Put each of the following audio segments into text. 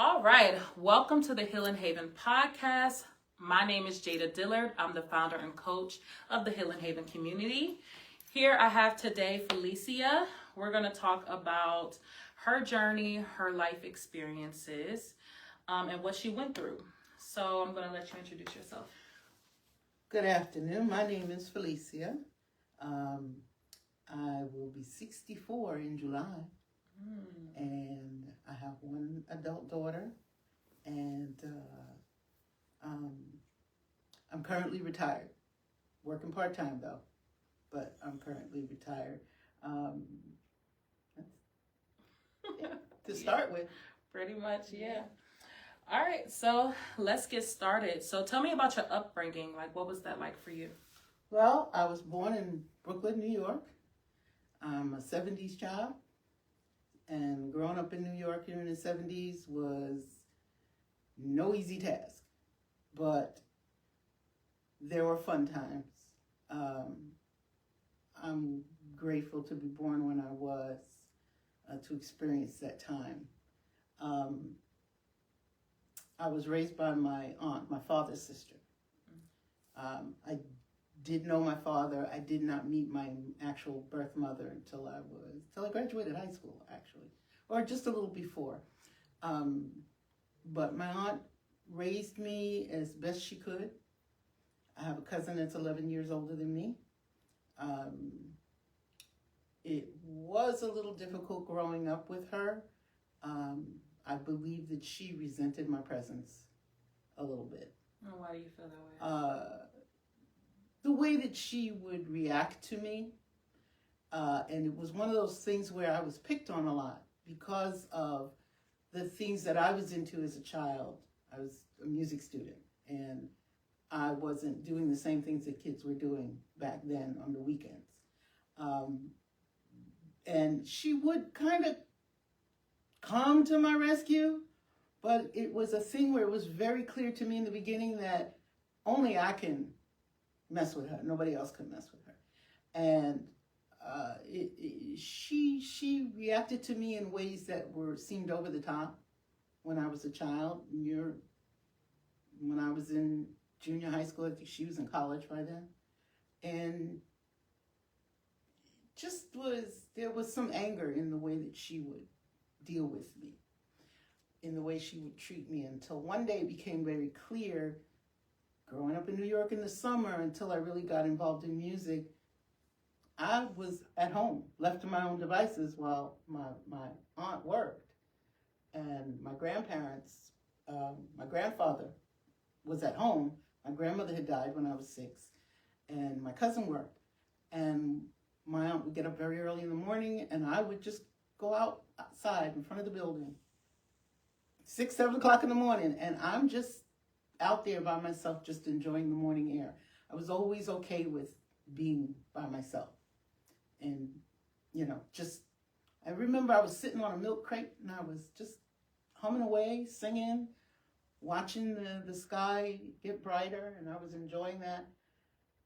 All right, welcome to the Healing Haven podcast. My name is Jada Dillard. I'm the founder and coach of the Healing Haven community. Here I have today Felicia. We're going to talk about her journey, her life experiences, and what she went through. So I'm going to let you introduce yourself. Good afternoon. My name is Felicia. I will be 64 in July. And I have one adult daughter, and I'm currently retired, working part-time though, but I'm currently retired. To start with. Pretty much, yeah. All right, so let's get started. So tell me about your upbringing. Like, what was that like for you? Well, I was born in Brooklyn, New York. I'm a 70s child. And growing up in New York here in the 70s was no easy task, but there were fun times. I'm grateful to be born when I was, to experience that time. I was raised by my aunt, my father's sister. I did know my father. I did not meet my actual birth mother until I graduated high school, actually, or just a little before. But my aunt raised me as best she could. I have a cousin that's 11 years older than me. It was a little difficult growing up with her. I believe that she resented my presence a little bit. And why do you feel that way? The way that she would react to me, and it was one of those things where I was picked on a lot because of the things that I was into as a child. I was a music student, and I wasn't doing the same things that kids were doing back then on the weekends. And she would kind of come to my rescue, but it was a thing where it was very clear to me in the beginning that only I can mess with her. Nobody else could mess with her. And she reacted to me in ways that seemed over the top when I was a child. When I was in junior high school, I think she was in college by then. And there was some anger in the way that she would deal with me, in the way she would treat me, until one day it became very clear, growing up in New York in the summer, until I really got involved in music, I was at home, left to my own devices while my aunt worked. And my grandparents, my grandfather was at home. My grandmother had died when I was 6, and my cousin worked. And my aunt would get up very early in the morning, and I would just go outside in front of the building, 6, 7 o'clock in the morning, and I'm just out there by myself, just enjoying the morning air. I was always okay with being by myself. And, I remember I was sitting on a milk crate, and I was just humming away, singing, watching the sky get brighter, and I was enjoying that.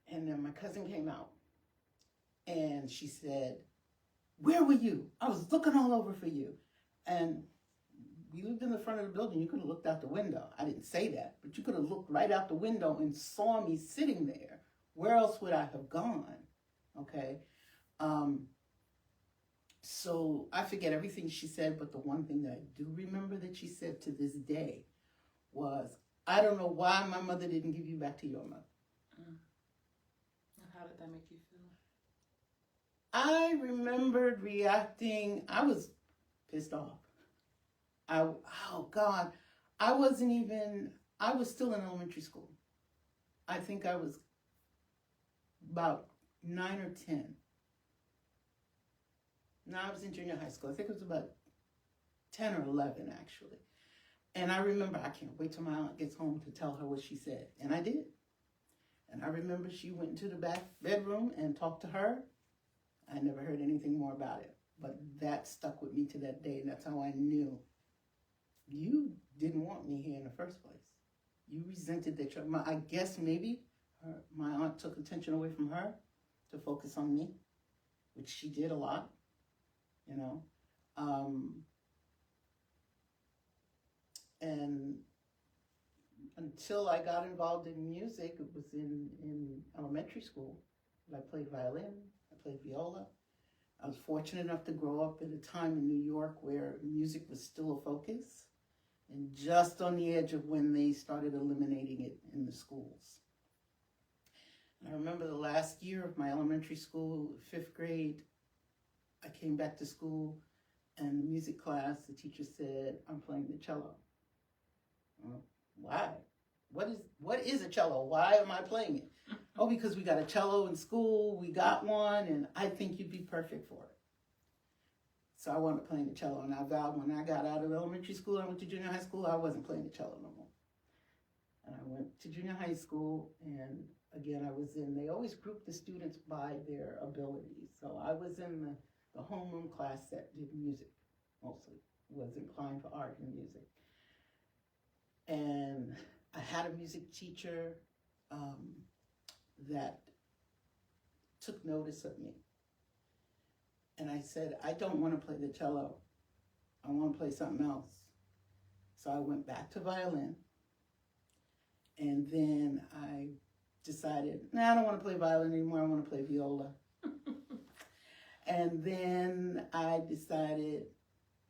And then my cousin came out, and she said, "Where were you? I was looking all over for you." And we lived in the front of the building. You could have looked out the window. I didn't say that, but you could have looked right out the window and saw me sitting there. Where else would I have gone? Okay. So I forget everything she said, but the one thing that I do remember that she said to this day was, "I don't know why my mother didn't give you back to your mother." And how did that make you feel? I remembered reacting. I was pissed off. I was still in elementary school. I think I was about 9 or 10. No, I was in junior high school. I think it was about 10 or 11, actually. And I remember, I can't wait till my aunt gets home to tell her what she said. And I did. And I remember she went into the back bedroom and talked to her. I never heard anything more about it. But that stuck with me to that day. And that's how I knew you didn't want me here in the first place. You resented that. I guess maybe my aunt took attention away from her to focus on me, which she did a lot, until I got involved in music. It was in elementary school. I played violin, I played viola. I was fortunate enough to grow up at a time in New York where music was still a focus, and just on the edge of when they started eliminating it in the schools. And I remember the last year of my elementary school, 5th grade, I came back to school, and the music class, the teacher said, "I'm playing the cello." Why? What is a cello? Why am I playing it? Oh, because we got a cello in school, we got one, and I think you'd be perfect for it. So I wound up playing the cello, and I vowed when I got out of elementary school, I went to junior high school, I wasn't playing the cello no more. And I went to junior high school, and again, they always grouped the students by their abilities. So I was in the homeroom class that did music, mostly, was inclined for art and music. And I had a music teacher that took notice of me. And I said, "I don't want to play the cello. I want to play something else." So I went back to violin. And then I decided, I don't want to play violin anymore. I want to play viola. And then I decided,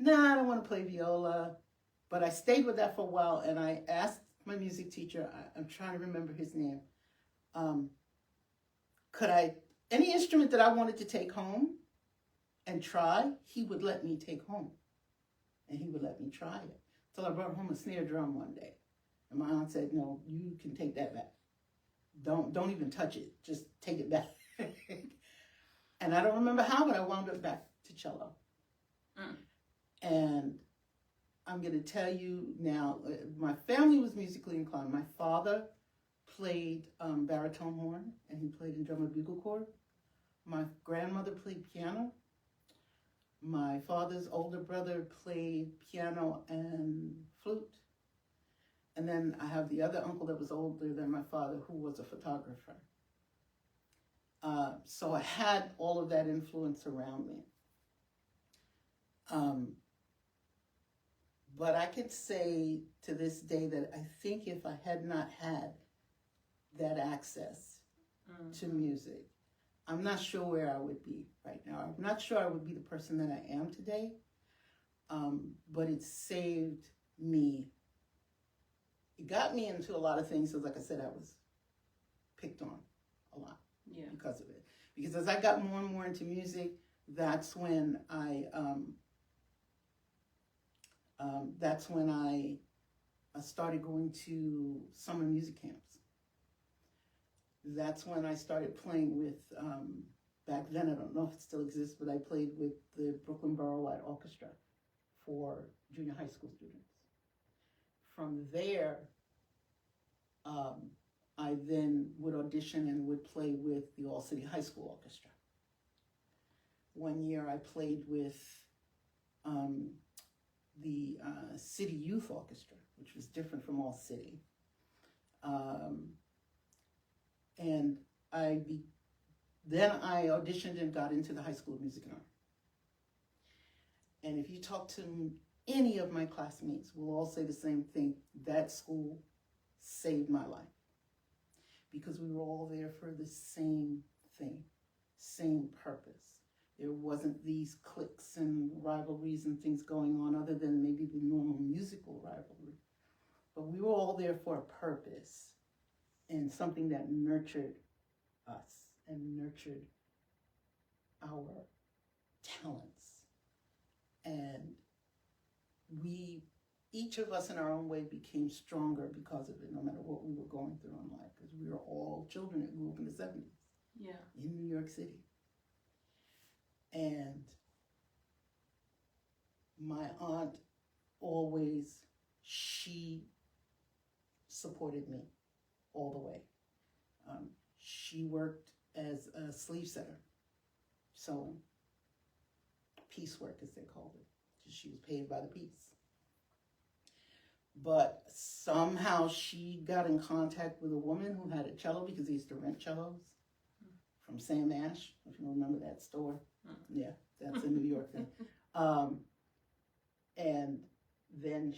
I don't want to play viola. But I stayed with that for a while, and I asked my music teacher, I'm trying to remember his name, any instrument that I wanted to take home and try, he would let me take home. And he would let me try it. So I brought home a snare drum one day. And my aunt said, "No, you can take that back. Don't even touch it. Just take it back." And I don't remember how, but I wound up back to cello. And I'm going to tell you now, my family was musically inclined. My father played baritone horn, and he played in drummer bugle corps. My grandmother played piano. My father's older brother played piano and flute. And then I have the other uncle that was older than my father, who was a photographer. So I had all of that influence around me. But I could say to this day that I think if I had not had that access to music, I'm not sure where I would be right now. I'm not sure I would be the person that I am today, but it saved me. It got me into a lot of things, because like I said, I was picked on a lot because of it. Because as I got more and more into music, that's when I started going to summer music camps. That's when I started playing with, back then, I don't know if it still exists, but I played with the Brooklyn Borough Orchestra for junior high school students. From there, I then would audition and would play with the All City High School Orchestra. One year I played with the City Youth Orchestra, which was different from All City. And then I auditioned and got into the High School of Music and Art. And if you talk to any of my classmates, will all say the same thing. That school saved my life. Because we were all there for the same thing, same purpose. There wasn't these cliques and rivalries and things going on other than maybe the normal musical rivalry. But we were all there for a purpose and something that nurtured us and nurtured our talents. And each of us in our own way became stronger because of it, no matter what we were going through in life, because we were all children that grew up in the 70s in New York City. And my aunt she supported me all the way. She worked as a sleeve setter, sewing, piecework as they called it. She was paid by the piece. But somehow she got in contact with a woman who had a cello, because they used to rent cellos from Sam Ash, if you remember that store. Yeah, that's a New York thing. And then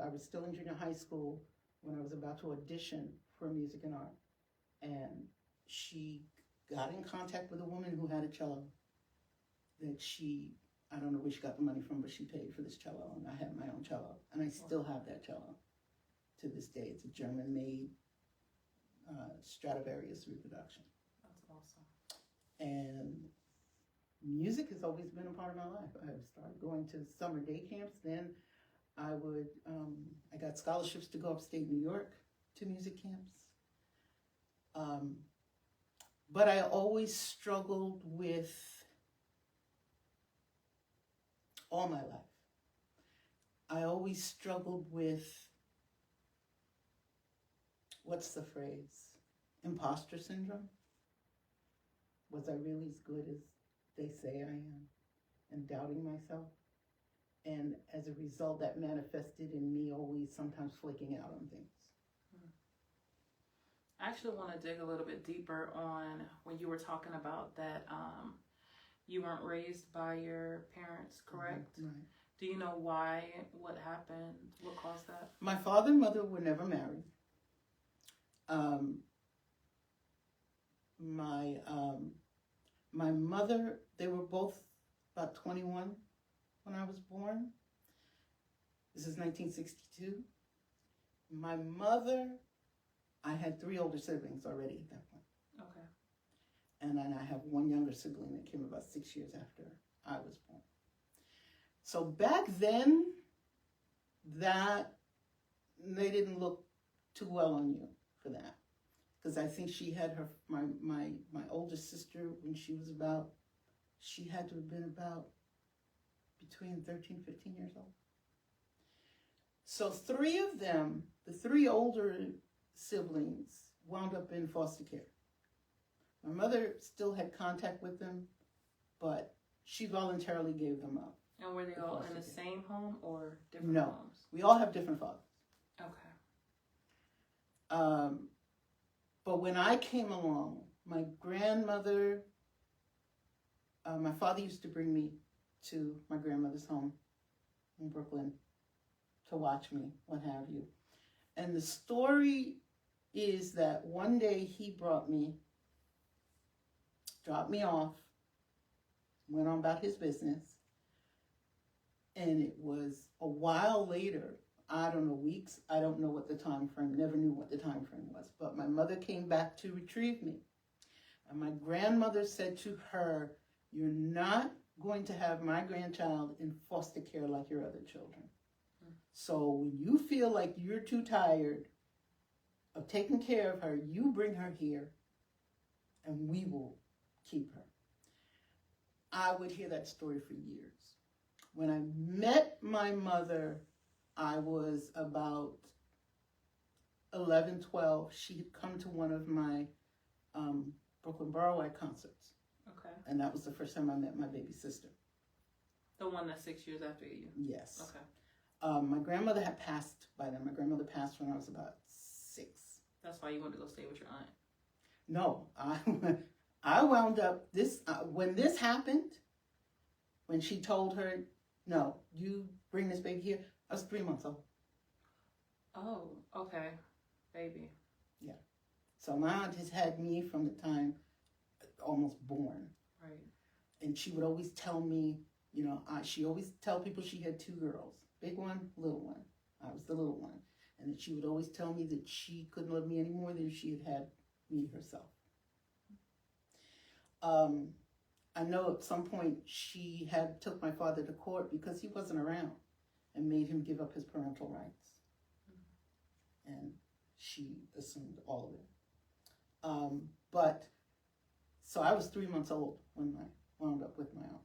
I was still in junior high school when I was about to audition for music and art. And she got in contact with a woman who had a cello that I don't know where she got the money from, but she paid for this cello, and I had my own cello. And I still have that cello to this day. It's a German-made Stradivarius reproduction. That's awesome. And music has always been a part of my life. I started going to summer day camps. Then I got scholarships to go upstate New York to music camps. But I always struggled with, all my life, I always struggled with, what's the phrase? Imposter syndrome. Was I really as good as they say I am? And doubting myself. And as a result, that manifested in me always sometimes flaking out on things. I actually want to dig a little bit deeper on when you were talking about that you weren't raised by your parents, correct? Right. Do you know why? What happened? What caused that? My father and mother were never married. My mother, they were both about 21 when I was born. This is 1962. My mother, I had 3 older siblings already at that point. Okay. And then I have one younger sibling that came about 6 years after I was born. So back then, that they didn't look too well on you for that. Because I think she had my oldest sister when she was she had to have been about between 13 and 15 years old. So 3 of them, the 3 older siblings, wound up in foster care. My mother still had contact with them, but she voluntarily gave them up. And were they all in the same home or different No, homes? we all have different fathers. Okay. But when I came along, my grandmother, my father used to bring me to my grandmother's home in Brooklyn to watch me, what have you. And the story is that one day he dropped me off, went on about his business, and it was a while later, I don't know, weeks, I don't know what the time frame, never knew what the time frame was, but my mother came back to retrieve me. And my grandmother said to her, "You're not going to have my grandchild in foster care like your other children. So when you feel like you're too tired of taking care of her, you bring her here and we will keep her." I would hear that story for years. When I met my mother, I was about 11, 12. She had come to one of my Brooklyn Borough concerts. Okay. And that was the first time I met my baby sister. The one that's 6 years after you? Yes. Okay. My grandmother had passed by then. My grandmother passed when I was about 6. That's why you wanted to go stay with your aunt? No, I wound up, when this happened, when she told her, "No, you bring this baby here," I was 3 months old. Oh, okay. Baby. Yeah. So my aunt has had me from the time almost born. Right. And she would always tell me, she always tell people she had 2 girls. Big one, little one. I was the little one. And that she would always tell me that she couldn't love me any more than she had me herself. I know at some point she had took my father to court because he wasn't around and made him give up his parental rights. And she assumed all of it. So I was 3 months old when I wound up with my aunt.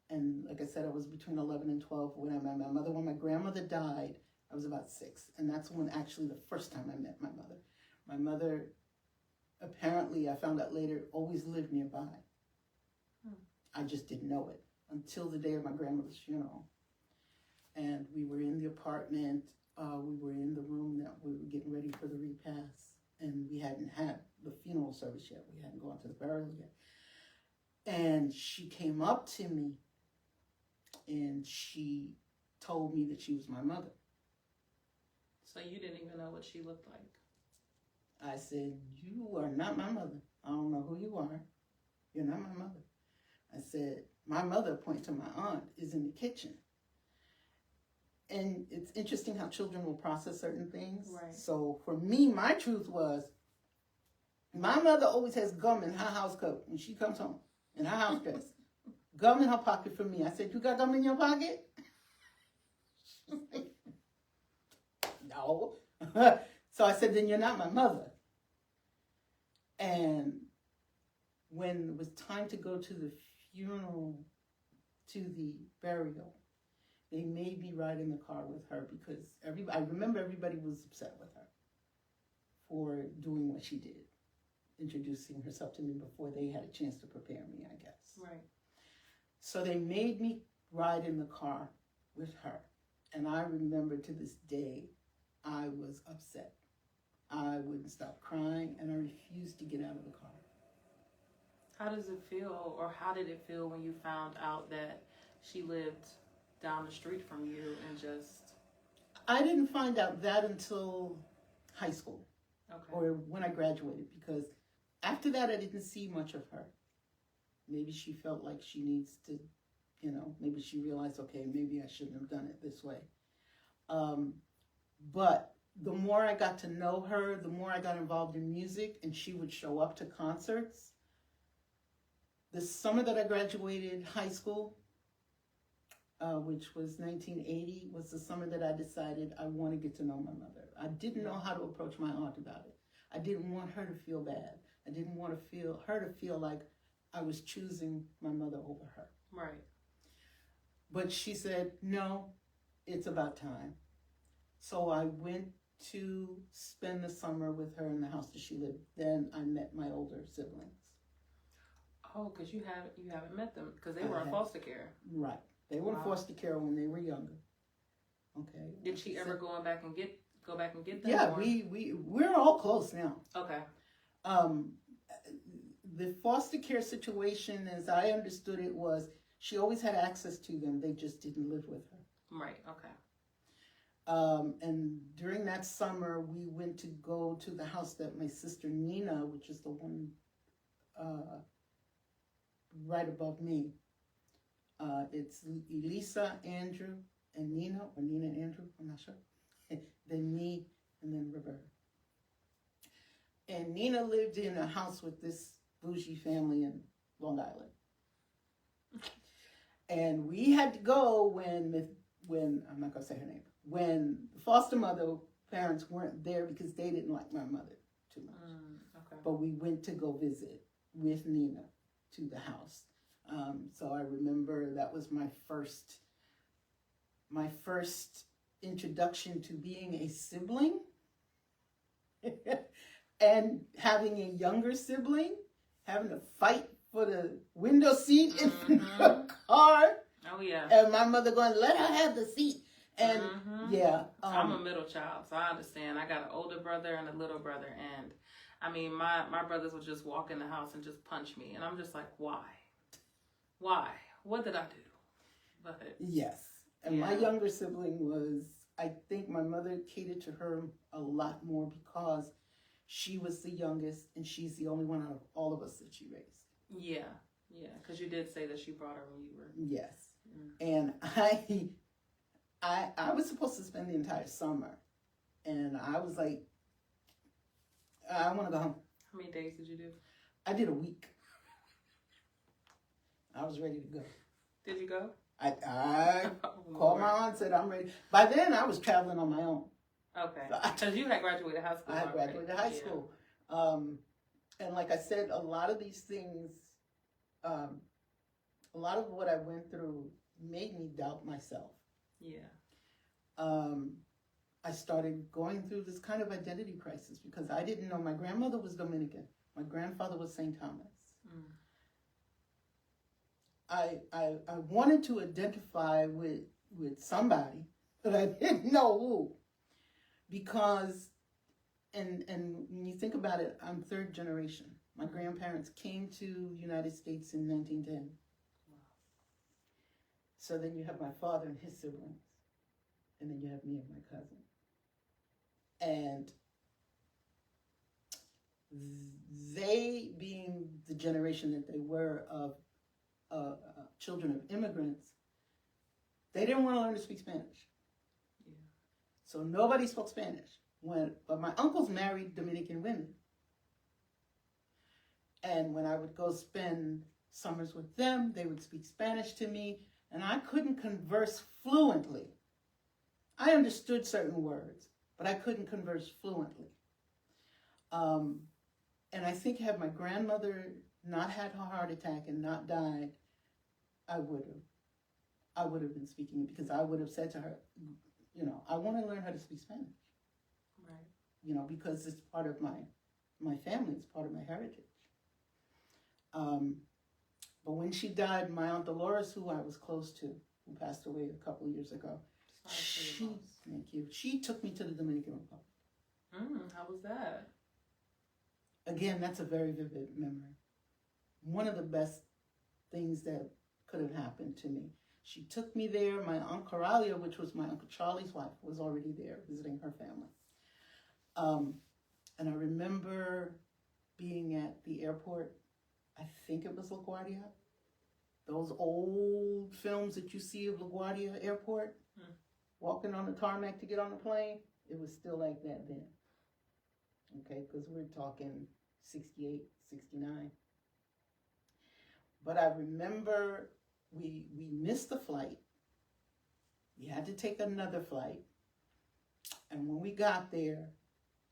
And like I said, I was between 11 and 12 when I met my mother. When my grandmother died, I was about 6. And that's when actually the first time I met my mother. My mother, apparently, I found out later, always lived nearby. I just didn't know it until the day of my grandmother's funeral. And we were in the apartment. We were in the room that we were getting ready for the repast. And we hadn't had the funeral service yet. We hadn't gone to the burial yet. And she came up to me and she told me that she was my mother. So you didn't even know what she looked like? I said, you are not my mother. I don't know who you are. You're not my mother. I said, my mother, point to my aunt, is in the kitchen. And it's interesting how children will process certain things. Right. So for me, my truth was, my mother always has gum in her house coat when she comes home, in her house dress. Gum in her pocket for me. I said, you got gum in your pocket? No. So I said, then you're not my mother. And when it was time to go to the funeral, to the burial, they made me ride in the car with her because I remember everybody was upset with her for doing what she did, introducing herself to me before they had a chance to prepare me, I guess. Right. So they made me ride in the car with her. And I remember to this day, I was upset. I wouldn't stop crying, and I refused to get out of the car. How does it feel, or how did it feel when you found out that she lived down the street from you and just... I didn't find out that until high school, Okay. or when I graduated, because after that I didn't see much of her. Maybe she felt like she needs to, maybe she realized, okay, maybe I shouldn't have done it this way. But the more I got to know her, the more I got involved in music, and she would show up to concerts. The summer that I graduated high school, which was 1980, was the summer that I decided I want to get to know my mother. I didn't know how to approach my aunt about it. I didn't want her to feel bad. I didn't want her to feel like I was choosing my mother over her. Right. But she said, no, it's about time. So I went to spend the summer with her in the house that she lived. Then I met my older siblings. Oh, because you haven't met them, because they were in foster care. Right. They were in foster care when they were younger. Okay. Did she ever go back and get them? Yeah, or? we're all close now. Okay. The foster care situation, as I understood it, was she always had access to them. They just didn't live with her. Right. Okay. And during that summer, we went to go to the house that my sister Nina, which is the one right above me. It's Elisa, Andrew, and Nina, or Nina and Andrew, I'm not sure. Then me, and then Roberta. And Nina lived in a house with this bougie family in Long Island. And we had to go when I'm not going to say her name, when the foster mother parents weren't there because they didn't like my mother too much. Okay. But we went to go visit with Nina to the house. So I remember that was my first introduction to being a sibling and having a younger sibling, having to fight for the window seat in the car. Oh, yeah. And my mother going, let her have the seat. And yeah. I'm a middle child, so I understand. I got an older brother and a little brother. And I mean, my brothers would just walk in the house and just punch me. And I'm just like, why? Why? What did I do? But yes. And my younger sibling was, I think my mother catered to her a lot more because she was the youngest and she's the only one out of all of us that she raised. Yeah. Yeah. Because you did say that she brought her when you were. Yes. And I was supposed to spend the entire summer. And I was like, I want to go home. How many days did you do? I did a week. I was ready to go. Did you go? I called my aunt and said, I'm ready. By then, I was traveling on my own. Okay. Because you had graduated high school. I had graduated high school. And like I said, a lot of these things, a lot of what I went through made me doubt myself. Yeah. I started going through this kind of identity crisis because I didn't know my grandmother was Dominican. My grandfather was St. Thomas. I wanted to identify with somebody, but I didn't know who. Because, and when you think about it, I'm third generation. My grandparents came to the United States in 1910. Wow. So then you have my father and his siblings. And then you have me and my cousin. And they, being the generation that they were of children of immigrants, they didn't want to learn to speak Spanish. Yeah. So nobody spoke Spanish. But my uncles married Dominican women. And when I would go spend summers with them, they would speak Spanish to me, and I couldn't converse fluently. I understood certain words, but I couldn't converse fluently. And I think had my grandmother not had a heart attack and not died, I would have been speaking it, because I would have said to her, I want to learn how to speak Spanish. Right. Because it's part of my family, it's part of my heritage. But when she died, my Aunt Dolores, who I was close to, who passed away a couple years ago, thank you. She took me to the Dominican Republic. How was that? Again, that's a very vivid memory. One of the best things that could have happened to me. She took me there. My Aunt Coralia, which was my Uncle Charlie's wife, was already there visiting her family. And I remember being at the airport. I think it was LaGuardia. Those old films that you see of LaGuardia Airport, walking on the tarmac to get on the plane, it was still like that then. Okay, because we're talking 68, 69. But I remember we missed the flight. We had to take another flight. And when we got there,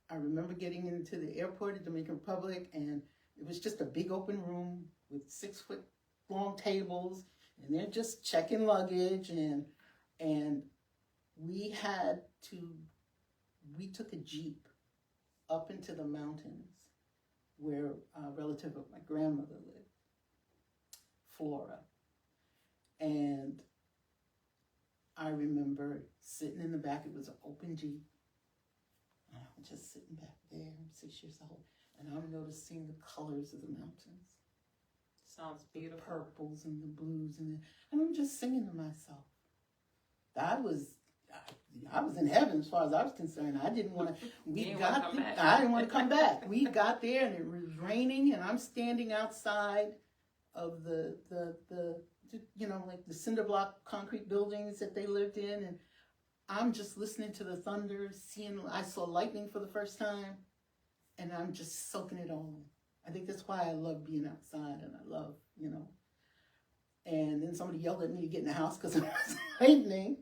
I remember getting into the airport at Dominican Republic, and it was just a big open room with 6-foot long tables, and they're just checking luggage, and we took a Jeep up into the mountains where a relative of my grandmother lived, Flora. And I remember sitting in the back. It was an open Jeep. And I was just sitting back there. I'm 6 years old. And I'm noticing the colors of the mountains. Sounds beautiful. The purples and the blues. And I'm just singing to myself. I was in heaven as far as I was concerned. I didn't want to. I didn't want to come back. We got there and it was raining, and I'm standing outside of the like the cinder block concrete buildings that they lived in, and I'm just listening to the thunder, I saw lightning for the first time, and I'm just soaking it all in. I think that's why I love being outside, and I love, And then somebody yelled at me to get in the house because it was lightning.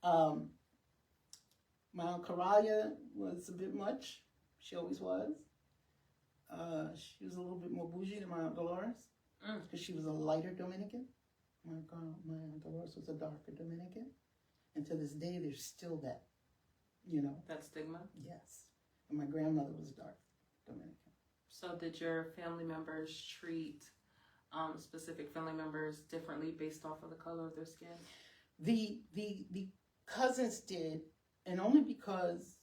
My Aunt Coralia was a bit much. She always was. She was a little bit more bougie than my Aunt Dolores because she was a lighter Dominican. My Aunt Dolores was a darker Dominican. And to this day, there's still that, That stigma? Yes. And my grandmother was dark Dominican. So did your family members treat specific family members differently based off of the color of their skin? The cousins did, and only because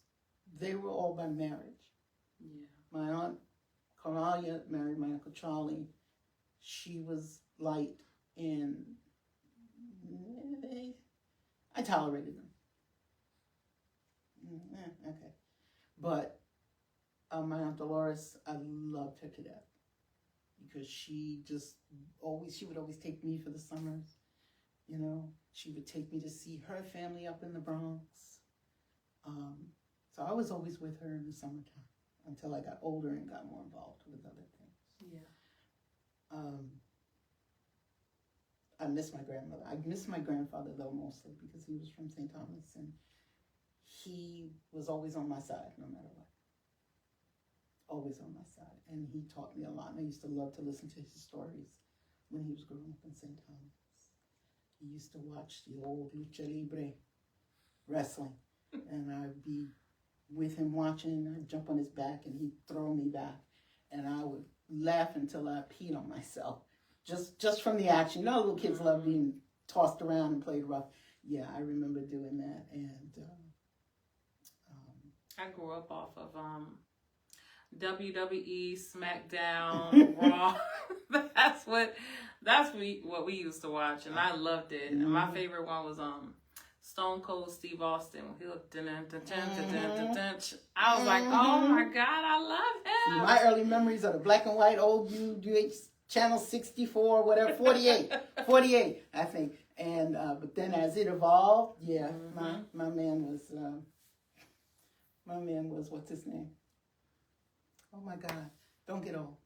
they were all by marriage. Yeah. My Aunt Coralia married my Uncle Charlie. She was light, and I tolerated them. Okay. But my Aunt Dolores, I loved her to death because she would always take me for the summers. She would take me to see her family up in the Bronx. So I was always with her in the summertime until I got older and got more involved with other things. Yeah. I miss my grandmother. I miss my grandfather, though, mostly because he was from St. Thomas, and he was always on my side, no matter what. Always on my side. And he taught me a lot, and I used to love to listen to his stories when he was growing up in St. Thomas. He used to watch the old Lucha Libre wrestling, and I'd be with him watching, I'd jump on his back, and he'd throw me back, and I would laugh until I peed on myself, just from the action. Little kids love being tossed around and played rough. Yeah, I remember doing that, and I grew up off of WWE, SmackDown, Raw. That's what we used to watch, and I loved it. And my favorite one was Stone Cold Steve Austin. He looked I was like, oh my God, I love him. My early memories are the black and white old UH channel 64, whatever, 48, I think. And but then as it evolved, yeah, my man was what's his name? Oh my God, don't get old.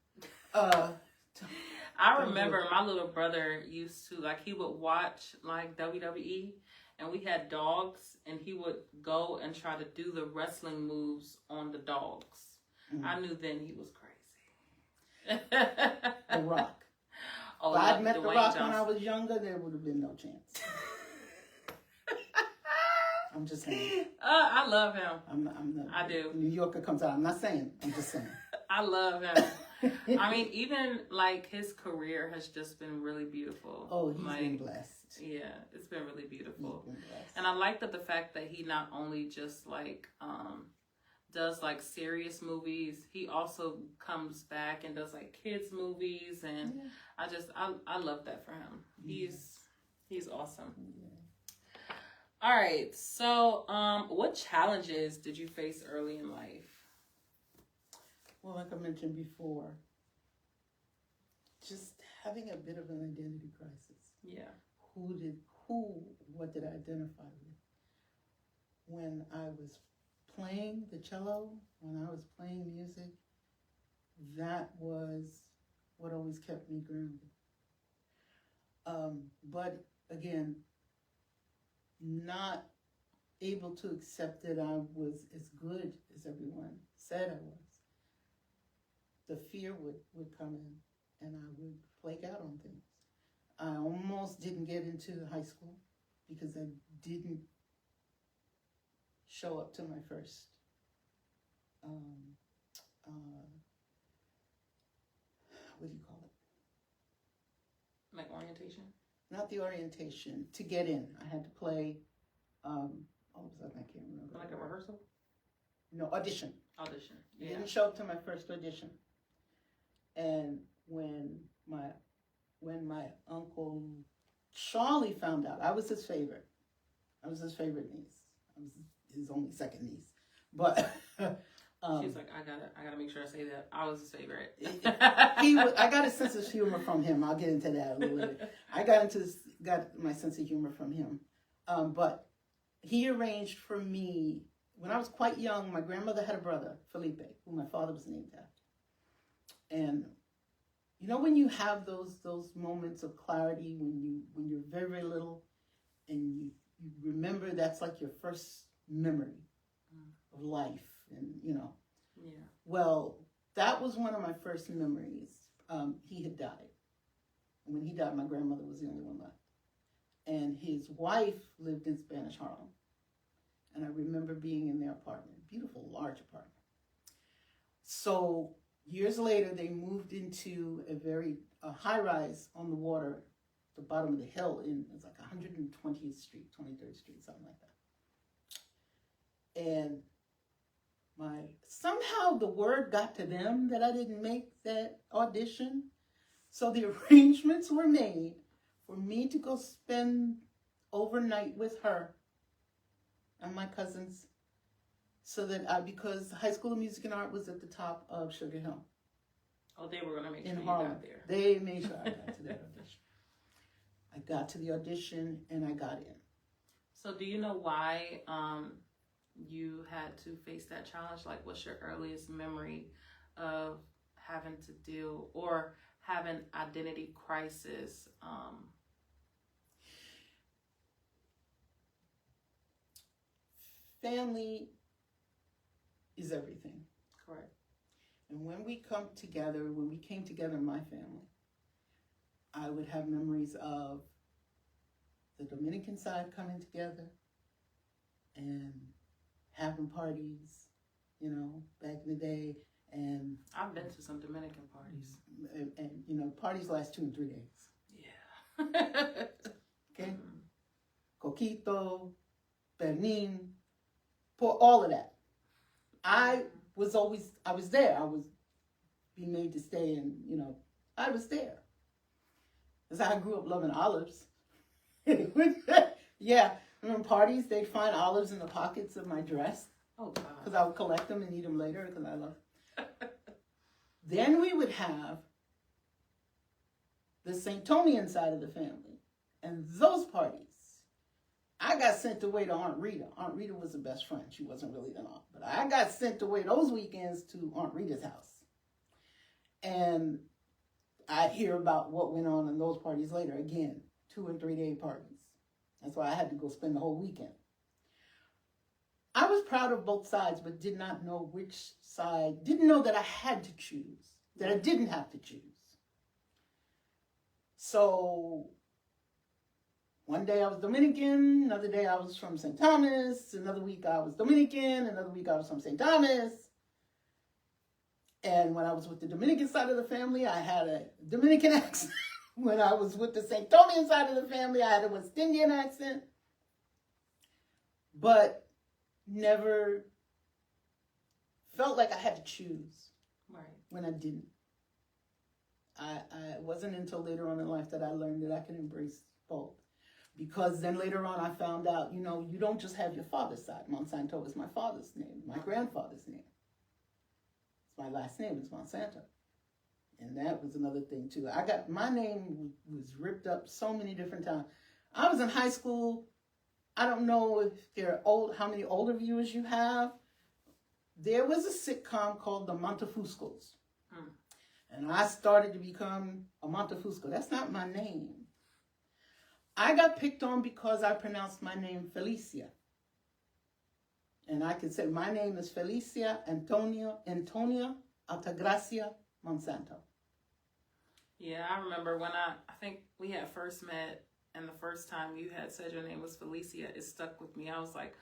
I remember my little brother used to, like, he would watch like WWE, and we had dogs, and he would go and try to do the wrestling moves on the dogs. I knew then he was crazy. The Rock. Oh, if I'd met Dwayne The Rock Johnson. when I was younger, there would have been no chance. I'm just saying. I love him. I do. New Yorker comes out. I'm not saying. I'm just saying. I love him. I mean, even like his career has just been really beautiful. Oh, he's like, been blessed. Yeah, it's been really beautiful. He's been blessed. And I like the fact that he not only just like does like serious movies, he also comes back and does like kids movies, and I love that for him. He's awesome. Yeah. All right, so what challenges did you face early in life? Well, like I mentioned before, just having a bit of an identity crisis. Yeah. What did I identify with? When I was playing the cello, when I was playing music, that was what always kept me grounded. But again, not able to accept that I was as good as everyone said I was. The fear would come in, and I would flake out on things. I almost didn't get into high school because I didn't show up to my first what do you call it? Like orientation? Not the orientation. To get in, I had to play. All of a sudden, I can't remember. Like a rehearsal? No, audition. Audition. Yeah. I didn't show up to my first audition, and when my uncle Charlie found out, I was his favorite. I was his favorite niece. I was his only second niece, but. She's like, I gotta make sure I say that I was his favorite. I got a sense of humor from him. I'll get into that a little later. I got my sense of humor from him. But he arranged for me, when I was quite young, my grandmother had a brother, Felicia, who my father was named after. And you know when you have those moments of clarity when you're very, very little, and you remember that's like your first memory of life. And yeah. Well, that was one of my first memories. He had died. And when he died, my grandmother was the only one left. And his wife lived in Spanish Harlem. And I remember being in their apartment, beautiful, large apartment. So years later, they moved into a high-rise on the water, the bottom of the hill, it's like 120th Street, 23rd Street, something like that. And somehow the word got to them that I didn't make that audition. So the arrangements were made for me to go spend overnight with her and my cousins, so that because High School of Music and Art was at the top of Sugar Hill. Oh, they were going to make sure you Harlem. got there. They made sure I got to that audition. I got to the audition and I got in. So do you know why you had to face that challenge? Like, what's your earliest memory of having to deal or have an identity crisis? Family is everything. Correct. And when we came together in my family, I would have memories of the Dominican side coming together and having parties, back in the day. And I've been to some Dominican parties. And parties last 2 and 3 days. Yeah. Okay? Coquito, Bernin, all of that. I was there. I was being made to stay, and, I was there. That's how I grew up loving olives. Yeah, I remember parties, they'd find olives in the pockets of my dress. Oh, God. Because I would collect them and eat them later because I love them. Then we would have the Saintonian side of the family. And those parties, I got sent away to Aunt Rita. Aunt Rita was the best friend. She wasn't really an aunt. But I got sent away those weekends to Aunt Rita's house. And I'd hear about what went on in those parties later. Again, 2 and 3 day parties. That's why I had to go spend the whole weekend. I was proud of both sides, but did not know which side, didn't know that I had to choose, that I didn't have to choose. So one day I was Dominican, another day I was from St. Thomas, another week I was Dominican, another week I was from St. Thomas. And when I was with the Dominican side of the family, I had a Dominican accent. When I was with the St. Thomian side of the family, I had a West Indian accent. But never felt like I had to choose when I didn't. It wasn't until later on in life that I learned that I can embrace both. Because then later on I found out, you don't just have your father's side. Monsanto is my father's name, my grandfather's name. My last name is Monsanto. And that was another thing too. My name was ripped up so many different times. I was in high school. I don't know if they're old, how many older viewers you have. There was a sitcom called The Montefuscos. And I started to become a Montefusco. That's not my name. I got picked on because I pronounced my name Felicia. And I could say, my name is Felicia Antonia Altagracia Monsanto. Yeah, I remember when I think we had first met, and the first time you had said your name was Felicia, it stuck with me. I was like,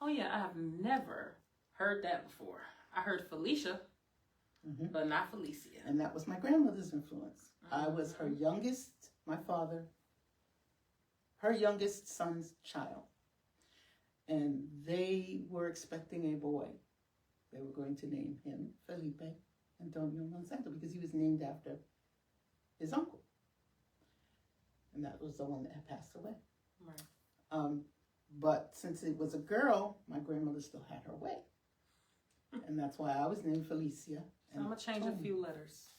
oh yeah, I have never heard that before. I heard Felicia, but not Felicia. And that was my grandmother's influence. I was her youngest, my father, her youngest son's child. And they were expecting a boy. They were going to name him Felipe Antonio Monsanto because he was named after his uncle. And that was the one that had passed away. Right. But since it was a girl, my grandmother still had her way. And that's why I was named Felicia. So I'm going to change a few letters.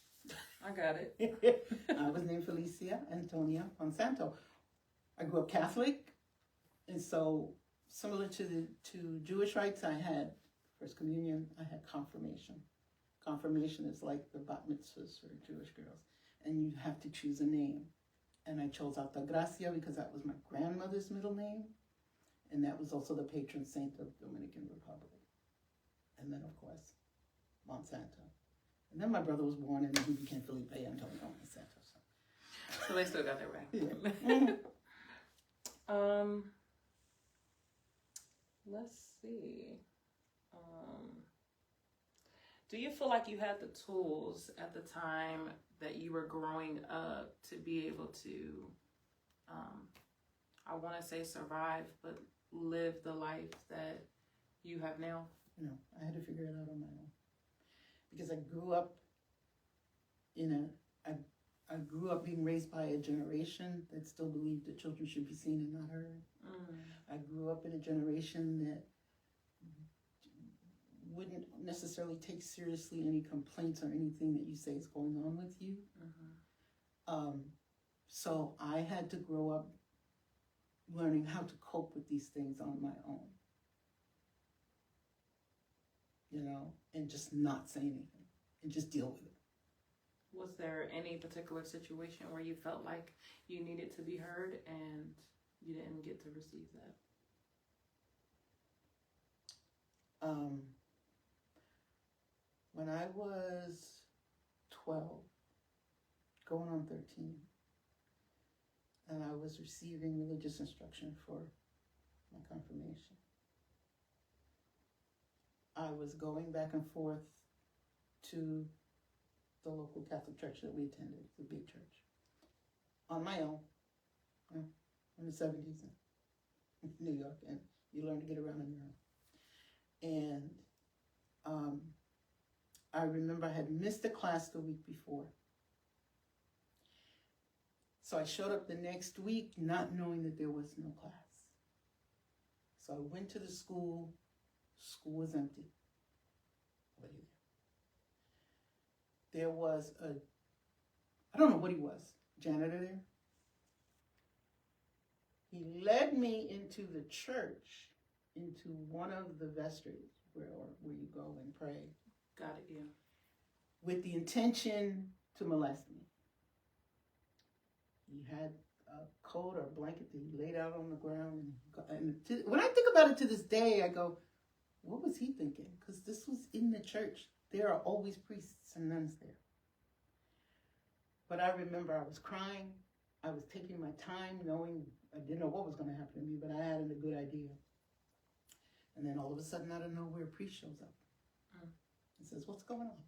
I got it. I was named Felicia Antonia Monsanto. I grew up Catholic, and so similar to Jewish rites, I had First Communion, I had confirmation. Confirmation is like the bat mitzvahs for Jewish girls. And you have to choose a name. And I chose Altagracia because that was my grandmother's middle name. And that was also the patron saint of the Dominican Republic. And then, of course, Monsanto. And then my brother was born, and then he became Felipe Antonio Monsanto. So they still got their way. Yeah. Let's see. Do you feel like you had the tools at the time that you were growing up to be able to, I want to say survive, but live the life that you have now? No, I had to figure it out on my own. Because I grew up I grew up being raised by a generation that still believed that children should be seen and not heard. I grew up in a generation that wouldn't necessarily take seriously any complaints or anything that you say is going on with you. So I had to grow up learning how to cope with these things on my own. And just not say anything and just deal with it. Was there any particular situation where you felt like you needed to be heard and you didn't get to receive that? When I was 12, going on 13, and I was receiving religious instruction for my confirmation, I was going back and forth to the local Catholic church that we attended, the big church, on my own, in the 70s in New York, and you learn to get around on your own. And I remember I had missed a class the week before. So I showed up the next week not knowing that there was no class. So I went to the school. School was empty. Nobody there. There was I don't know what he was, janitor there. He led me into the church, into one of the vestries where you go and pray. Got it, yeah. With the intention to molest me. He had a coat or a blanket that he laid out on the ground. When I think about it to this day, I go, what was he thinking? Because this was in the church. There are always priests and nuns there. But I remember I was crying. I was taking my time, knowing I didn't know what was going to happen to me, but I had a good idea. And then all of a sudden, out of nowhere, a priest shows up and says, what's going on?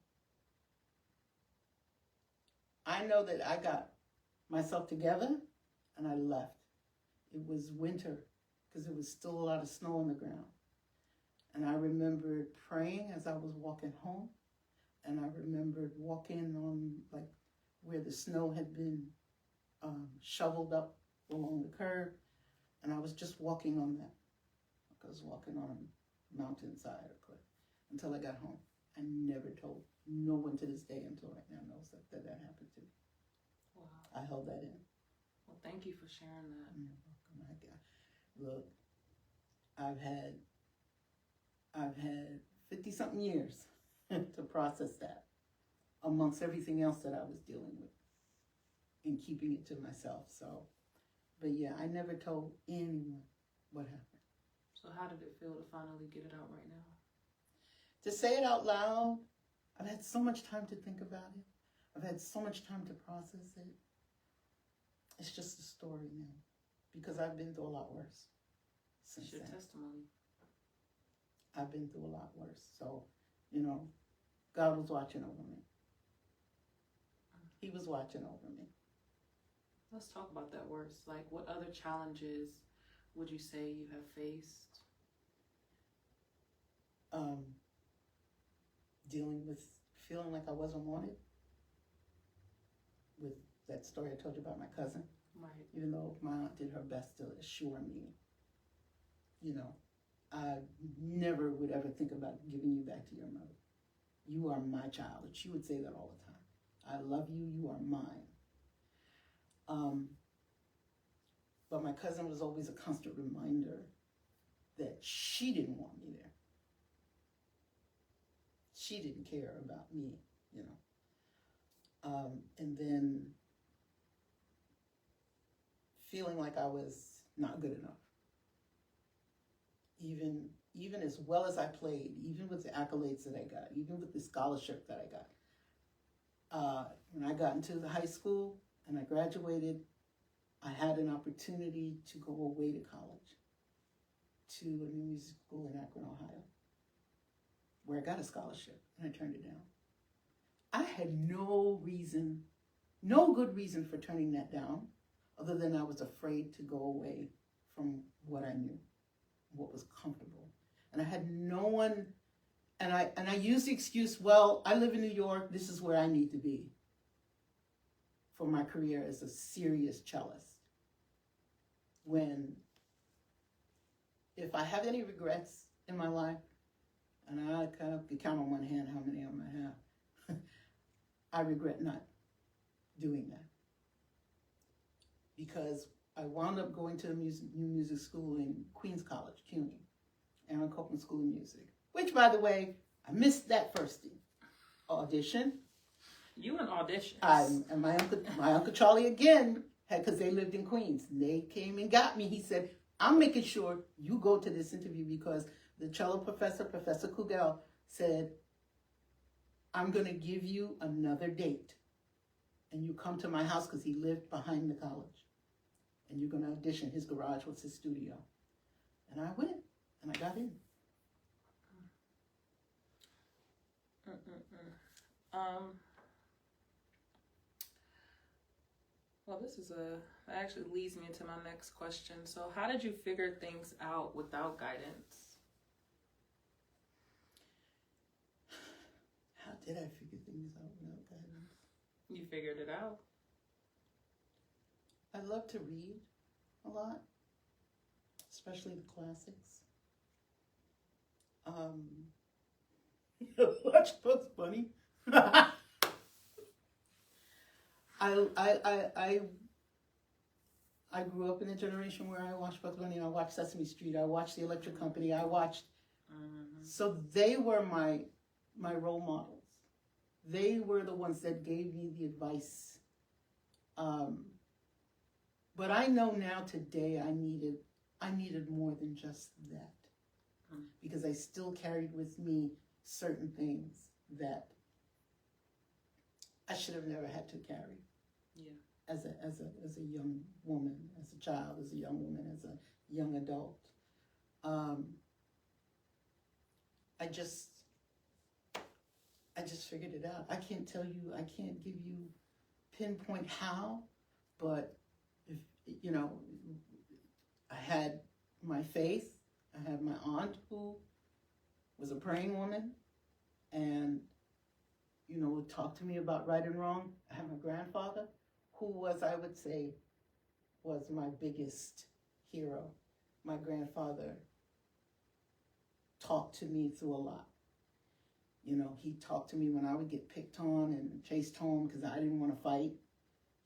I know that I got myself together and I left. It was winter because there was still a lot of snow on the ground. And I remembered praying as I was walking home. And I remembered walking on like where the snow had been shoveled up along the curb. And I was just walking on that. I was walking on a mountainside or cliff until I got home. I never told no one to this day until right now knows that happened to me. Wow. I held that in. Well, thank you for sharing that. You're welcome. Look, I've had 50-something years to process that amongst everything else that I was dealing with and keeping it to myself. So, but yeah, I never told anyone what happened. So how did it feel to finally get it out right now? To say it out loud, I've had so much time to think about it. I've had so much time to process it. It's just a story now because I've been through a lot worse since it's your testimony. I've been through a lot worse. So, God was watching over me. He was watching over me. Let's talk about that worse. Like, what other challenges would you say you have faced? Dealing with feeling like I wasn't wanted. With that story I told you about my cousin. Right. Even though my aunt did her best to assure me, I never would ever think about giving you back to your mother. You are my child. And she would say that all the time. I love you. You are mine. But my cousin was always a constant reminder that she didn't want me there. She didn't care about me, and then feeling like I was not good enough. Even as well as I played, even with the accolades that I got, even with the scholarship that I got. When I got into the high school and I graduated, I had an opportunity to go away to college, to a new music school in Akron, Ohio, where I got a scholarship, and I turned it down. I had no good reason for turning that down, other than I was afraid to go away from what I knew, what was comfortable. And I had no one, and I used the excuse, well, I live in New York, this is where I need to be for my career as a serious cellist. When, if I have any regrets in my life, and I kind of can count on one hand how many of them I have, I regret not doing that. Because I wound up going to a new music school in Queens College, CUNY, Aaron Copland School of Music, which, by the way, I missed that first audition. You and auditions. And my uncle Charlie again, because they lived in Queens. They came and got me. He said, I'm making sure you go to this interview because the cello professor, Professor Kugel, said, I'm going to give you another date. And you come to my house because he lived behind the college. And you're going to audition. His garage was his studio. And I went, and I got in. Well, that actually leads me into my next question. So how did you figure things out without guidance? How did I figure things out without guidance? You figured it out. I love to read a lot, especially the classics. Watch Bugs Bunny. I grew up in a generation where I watched Bugs Bunny. I watched Sesame Street. I watched The Electric Company. I watched. So they were my role models. They were the ones that gave me the advice. But I know now today I needed more than just that, because I still carried with me certain things that I should have never had to carry. Yeah. As a young woman, as a child, as a young woman, as a young adult. I just figured it out. I can't tell you, I can't give you pinpoint how, but if you know, I had my faith. I had my aunt who was a praying woman, and you know, would talk to me about right and wrong. I had my grandfather, who was, I would say, was my biggest hero. My grandfather talked to me through a lot. You know, he talked to me when I would get picked on and chased home because I didn't want to fight.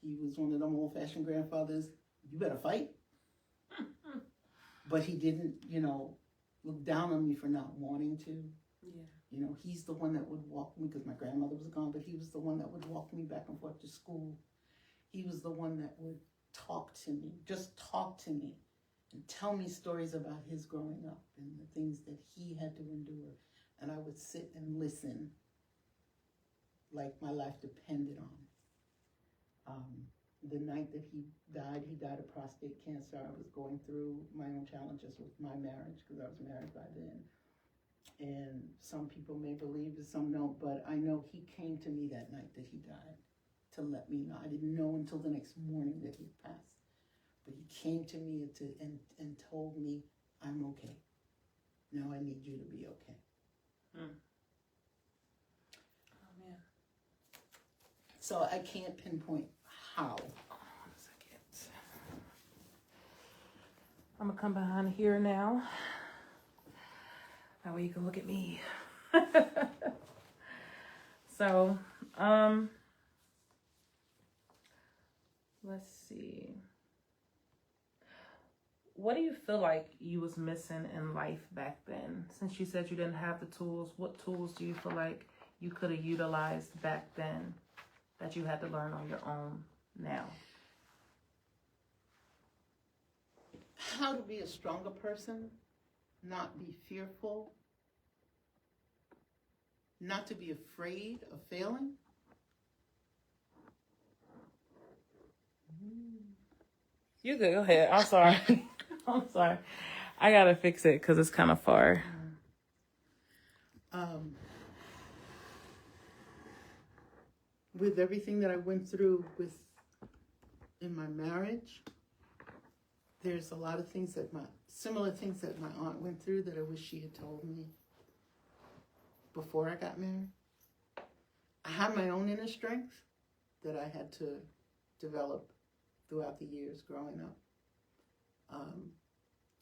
He was one of them old-fashioned grandfathers. You better fight. But he didn't, you know, look down on me for not wanting to. Yeah. You know, he's the one that would walk me, because my grandmother was gone, but he was the one that would walk me back and forth to school. He was the one that would talk to me, just talk to me, and tell me stories about his growing up and the things that he had to endure. And I would sit and listen like my life depended on it. The night that he died of prostate cancer. I was going through my own challenges with my marriage, because I was married by then. And some people may believe it, some don't, but I know he came to me that night that he died to let me know. I didn't know until the next morning that he passed. But he came to me and told me, I'm okay. Now I need you to be okay. Oh, man. So I can't pinpoint how. 1 second. I'm going to come behind here now. That way you can look at me. So, let's see. What do you feel like you was missing in life back then? Since you said you didn't have the tools, what tools do you feel like you could have utilized back then that you had to learn on your own now? How to be a stronger person, not be fearful, not to be afraid of failing. You good, go ahead. I'm sorry. I'm sorry. I gotta fix it because it's kind of far. With everything that I went through in my marriage, there's a lot of things similar things that my aunt went through that I wish she had told me before I got married. I had my own inner strength that I had to develop throughout the years growing up,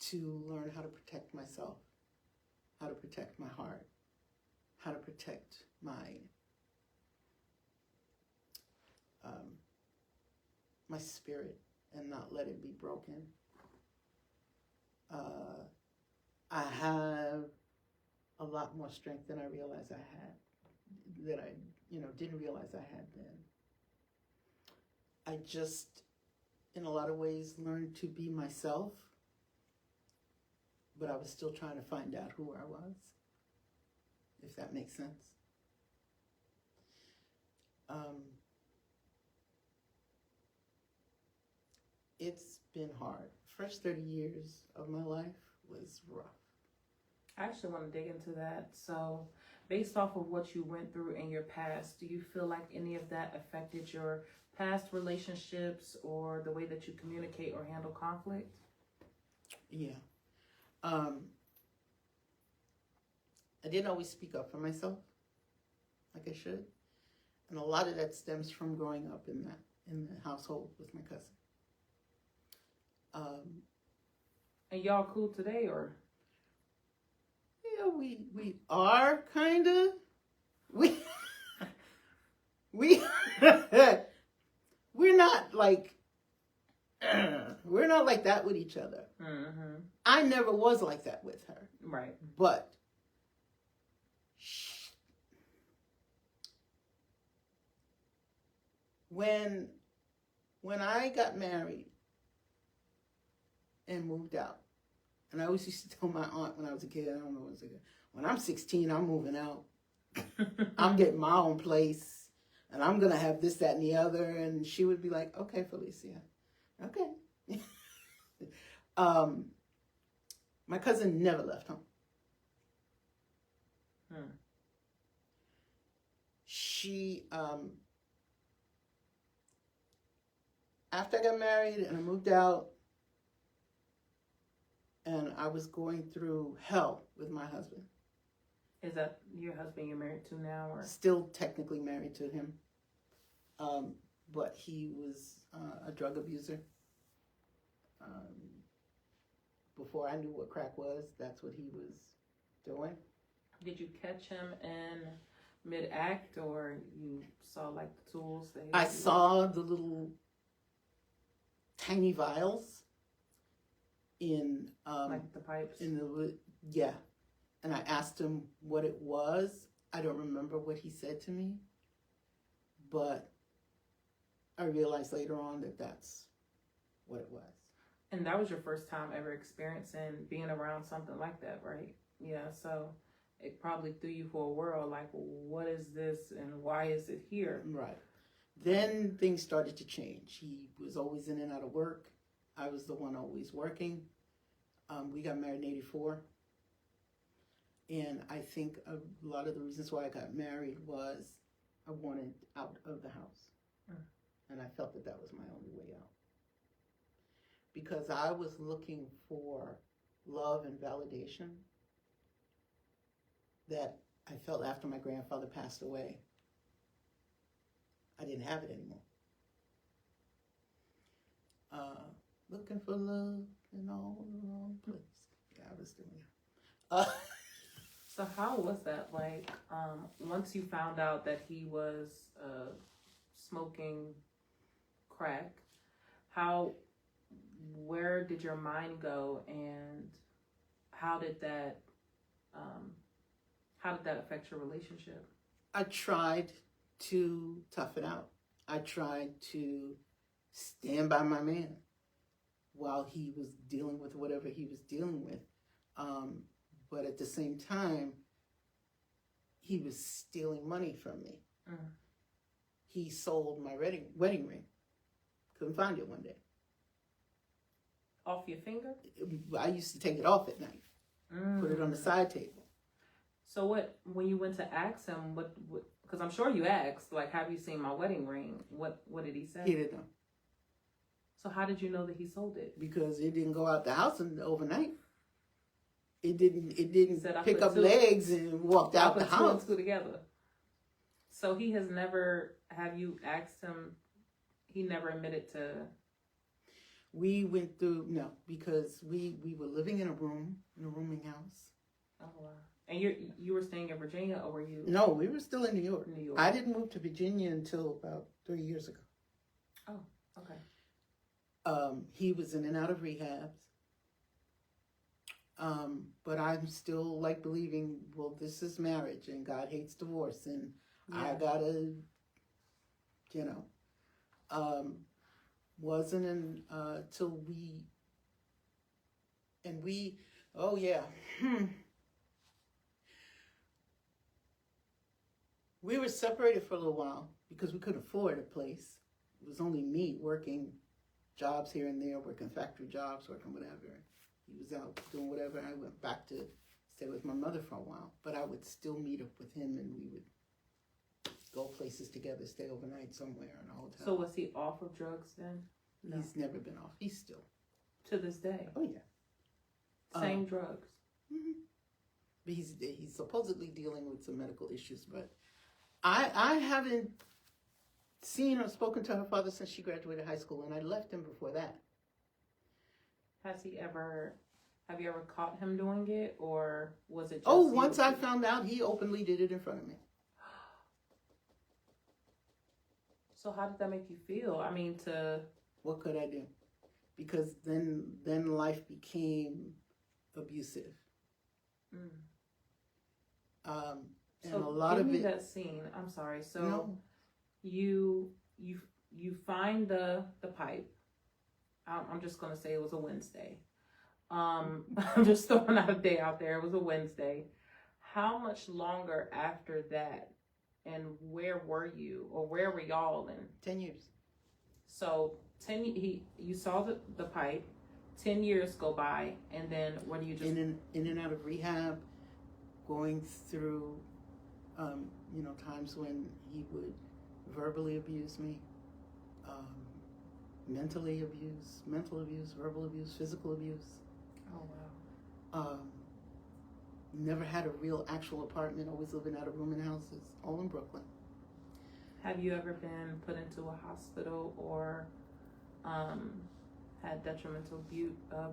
to learn how to protect myself, how to protect my heart, how to protect my spirit and not let it be broken. I have a lot more strength than I realized I had, that I, didn't realize I had then. I just, in a lot of ways, learned to be myself, but I was still trying to find out who I was, if that makes sense. It's been hard. First 30 years of my life was rough. I actually want to dig into that. So, based off of what you went through in your past, do you feel like any of that affected your past relationships or the way that you communicate or handle conflict? Yeah. I didn't always speak up for myself like I should. And a lot of that stems from growing up in the household with my cousin. And y'all cool today, or? Yeah, we are kind of. We we're not like we're not like that with each other. Mm-hmm. I never was like that with her. Right. But when I got married and moved out, and I always used to tell my aunt when I was a kid, I don't know when I was a kid, when I'm 16, I'm moving out. I'm getting my own place, and I'm going to have this, that, and the other. And she would be like, okay, Felicia, okay. My cousin never left home. She, after I got married and I moved out, and I was going through hell with my husband. Is that your husband you're married to now, or still technically married to him? But he was a drug abuser. Before I knew what crack was, that's what he was doing. Did you catch him in mid-act, or you saw like the tools? I saw the little tiny vials in like the pipes. Yeah, and I asked him what it was. I don't remember what he said to me, but I realized later on that that's what it was. And that was your first time ever experiencing being around something like that, right? Yeah, so it probably threw you for a whirl, like, what is this and why is it here? Right. Then things started to change. He was always in and out of work. I was the one always working. We got married in 84. And I think a lot of the reasons why I got married was I wanted out of the house. And I felt that that was my only way out. Because I was looking for love and validation that I felt after my grandfather passed away. I didn't have it anymore. Looking for love in all the wrong places. Yeah, I was doing it. So how was that? Like, once you found out that he was smoking crack, where did your mind go, and how did that affect your relationship? I tried to tough it out. I tried to stand by my man while he was dealing with whatever he was dealing with. But at the same time, he was stealing money from me. He sold my wedding ring. Couldn't find it one day. Off your finger? I used to take it off at night. Put it on the side table. So when you went to ask him, what because I'm sure you asked, like, have you seen my wedding ring? What did he say? He didn't know. So how did you know that he sold it? Because it didn't go out the house overnight. It didn't pick up legs and walked out the house. Two and two together. So he has never, have you asked him, he never admitted to? We went through, no, because we were living in a rooming house. Oh, wow. And you were staying in Virginia, or were you? No, we were still in New York. New York. I didn't move to Virginia until about 3 years ago. Oh, okay. He was in and out of rehabs. But I'm still like believing, well, this is marriage and God hates divorce, and I gotta, wasn't until we were separated for a little while because we couldn't afford a place. It was only me working jobs here and there, working factory jobs, working whatever. He was out doing whatever. I went back to stay with my mother for a while, but I would still meet up with him, and we would go places together, stay overnight somewhere in a hotel. So was he off of drugs then? No. He's never been off. He's still. To this day? Oh, yeah. Same drugs? Mm-hmm. But he's supposedly dealing with some medical issues, but I haven't seen or spoken to her father since she graduated high school, and I left him before that. Has he ever Have you ever caught him doing it, or was it just... Once I found out, he openly did it in front of me. So how did that make you feel? I mean, What could I do? Because then life became abusive. Mm. And so a lot give of me it. that scene. I'm sorry. So No. you find the pipe. I'm just gonna say it was a Wednesday. I'm just throwing out a day out there. It was a Wednesday. How much longer after that, and where were you, or where were y'all in? 10 years. So you saw the pipe. 10 years go by, and then what do you just... In and out of rehab, going through, times when he would verbally abuse me, mental abuse, verbal abuse, physical abuse. Oh, wow. Never had a real actual apartment, always living out of rooming houses, all in Brooklyn. Have you ever been put into a hospital or had detrimental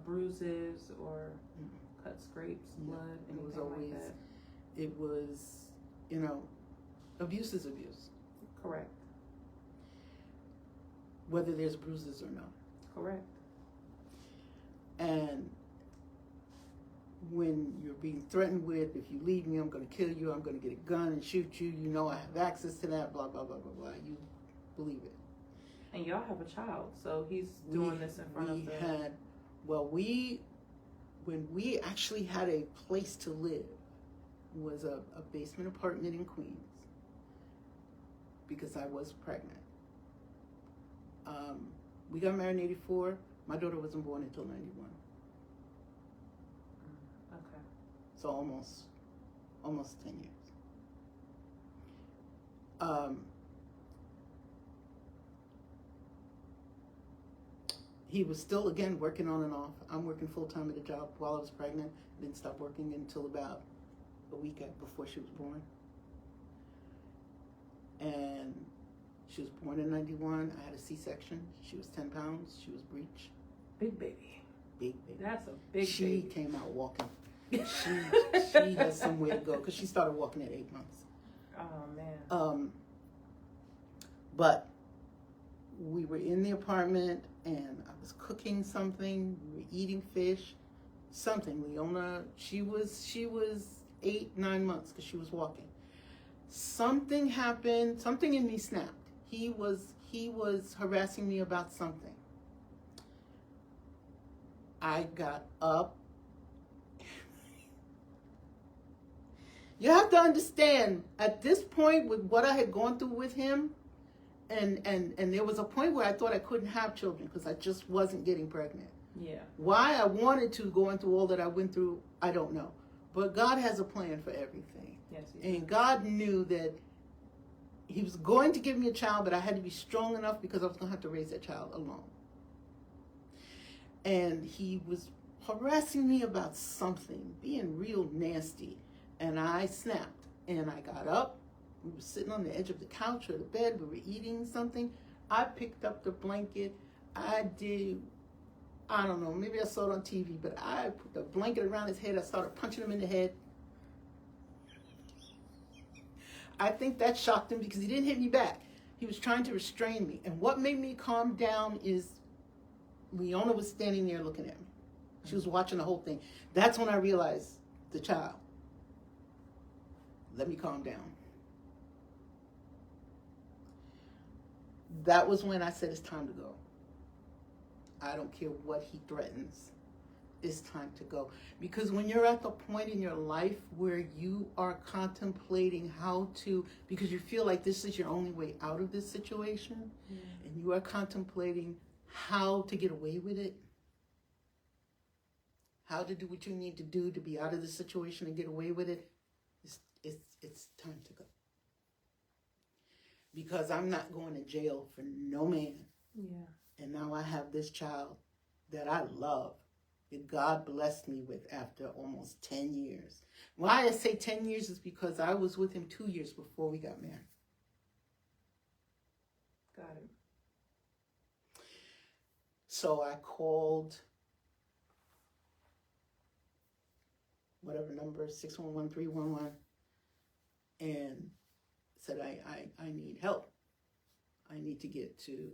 bruises or cut, scrapes, blood, anything It was always, like that? it was, abuse is abuse. Correct. Whether there's bruises or not. Correct. And when you're being threatened with, if you leave me, I'm going to kill you, I'm going to get a gun and shoot you, I have access to that, blah, blah, blah, blah, blah, you believe it. And y'all have a child, so he's doing this in front of the... When we actually had a place to live, was a basement apartment in Queens, because I was pregnant. We got married in 84. My daughter wasn't born until 91. Okay. So almost 10 years. He was still, again, working on and off. I'm working full-time at a job while I was pregnant. Didn't stop working until about a week before she was born. And she was born in 91. I had a C-section. She was 10 pounds. She was breech. Big baby. Big baby. That's a big she baby. Came out walking. She has somewhere to go because she started walking at 8 months. Oh, man. But we were in the apartment and I was cooking something. We were eating fish. Something. Leona, she was 8-9 months because she was walking. Something happened. Something in me snapped. He was harassing me about something. I got up. You have to understand, at this point, with what I had gone through with him, and there was a point where I thought I couldn't have children because I just wasn't getting pregnant. Yeah. Why I wanted to, going through all that I went through, I don't know. But God has a plan for everything. Yes. And God knew that he was going to give me a child, but I had to be strong enough because I was going to have to raise that child alone. And he was harassing me about something, being real nasty. And I snapped. And I got up. We were sitting on the edge of the couch or the bed. We were eating something. I picked up the blanket. I don't know, maybe I saw it on TV, but I put the blanket around his head. I started punching him in the head. I think that shocked him because he didn't hit me back. He was trying to restrain me. And what made me calm down is Leona was standing there looking at me. She was watching the whole thing. That's when I realized the child. Let me calm down. That was when I said it's time to go. I don't care what he threatens. It's time to go. Because when you're at the point in your life where you are contemplating how to, because you feel like this is your only way out of this situation, and you are contemplating how to get away with it, how to do what you need to do to be out of the situation and get away with it, it's time to go. Because I'm not going to jail for no man. Yeah. And now I have this child that I love, that God blessed me with after almost 10 years. Why I say 10 years is because I was with him 2 years before we got married. Got it. So I called whatever number, 611-311, and said, I need help. I need to get to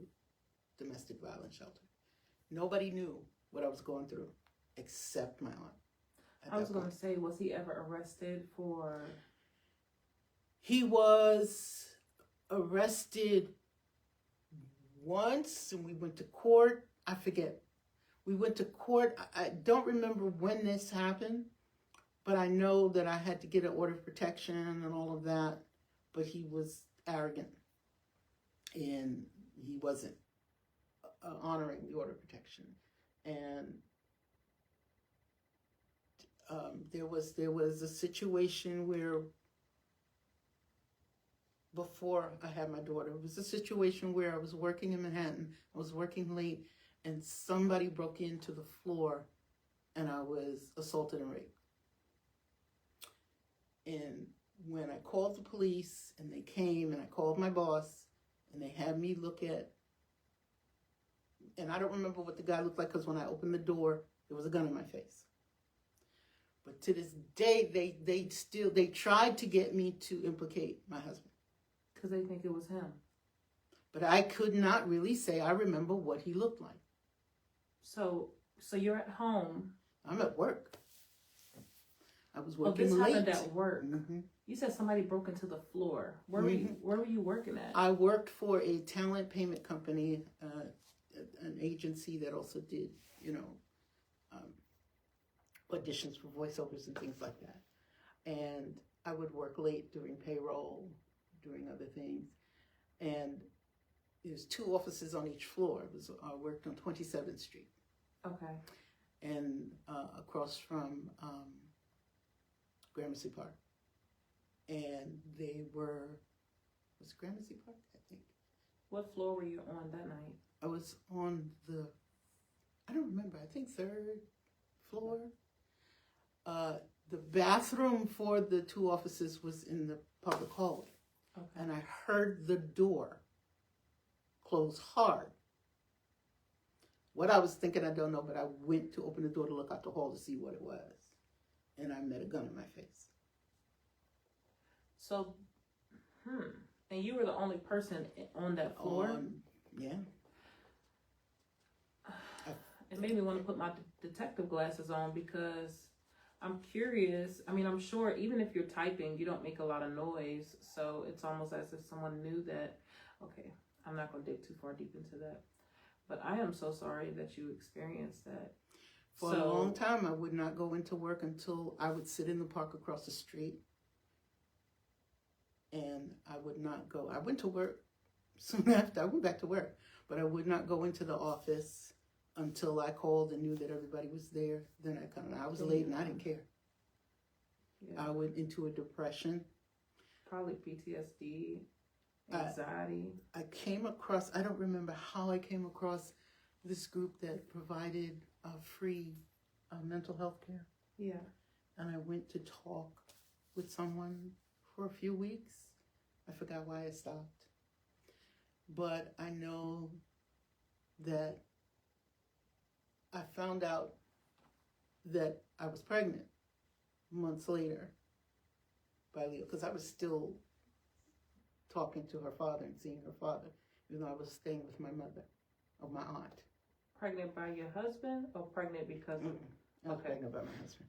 domestic violence shelter. Nobody knew what I was going through except my aunt. I was going to say, was he ever arrested for? He was arrested once, and we went to court. I forget. We went to court. I don't remember when this happened, but I know that I had to get an order of protection and all of that. But he was arrogant, and he wasn't honoring the order of protection. And there was a situation where, before I had my daughter, it was a situation where I was working in Manhattan. I was working late, and somebody broke into the floor, and I was assaulted and raped. And when I called the police, and they came, and I called my boss, and they had me look at, and I don't remember what the guy looked like, because when I opened the door, there was a gun in my face. But to this day, they tried to get me to implicate my husband. Because they think it was him. But I could not really say I remember what he looked like. So you're at home. I'm at work. I was working this late. happened at work. Mm-hmm. You said somebody broke into the floor. Where were you working at? I worked for a talent payment company, an agency that also did, auditions for voiceovers and things like that. And I would work late during payroll, doing other things. And there's 2 offices on each floor. I worked on 27th Street. Okay. And across from Gramercy Park. And they was Gramercy Park, I think. What floor were you on that night? I was on I don't remember, I think 3rd floor. The bathroom for the 2 offices was in the public hallway. Okay. And I heard the door close hard. What I was thinking, I don't know, but I went to open the door to look out the hall to see what it was. And I met a gun in my face. So, and you were the only person on that floor? Yeah. It made me want to put my detective glasses on, because I'm curious. I mean, I'm sure even if you're typing, you don't make a lot of noise. So it's almost as if someone knew that. Okay, I'm not going to dig too far deep into that. But I am so sorry that you experienced that. For a long time, I would not go into work until I would sit in the park across the street. And I would not go. I went to work soon after. I went back to work. But I would not go into the office until I called and knew that everybody was there. Then I was late and I didn't care. Yeah. I went into a depression. Probably PTSD, anxiety. I came across, I don't remember how I came across this group that provided free mental health care. Yeah. And I went to talk with someone for a few weeks. I forgot why I stopped. But I know that I found out that I was pregnant months later by Leo, because I was still talking to her father and seeing her father, even though I was staying with my mother, or my aunt. Pregnant by your husband, or pregnant because of... I was pregnant by my husband.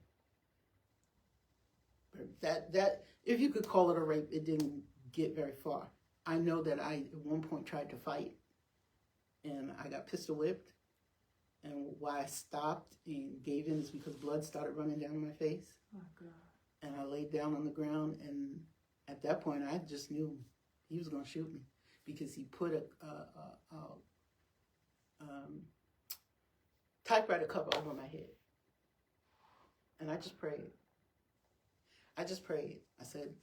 But that, if you could call it a rape, it didn't get very far. I know that I, at one point, tried to fight, and I got pistol whipped. And why I stopped and gave in is because blood started running down my face. Oh, God. And I laid down on the ground, and at that point, I just knew he was going to shoot me, because he put a typewriter cover over my head. And I just prayed. I said,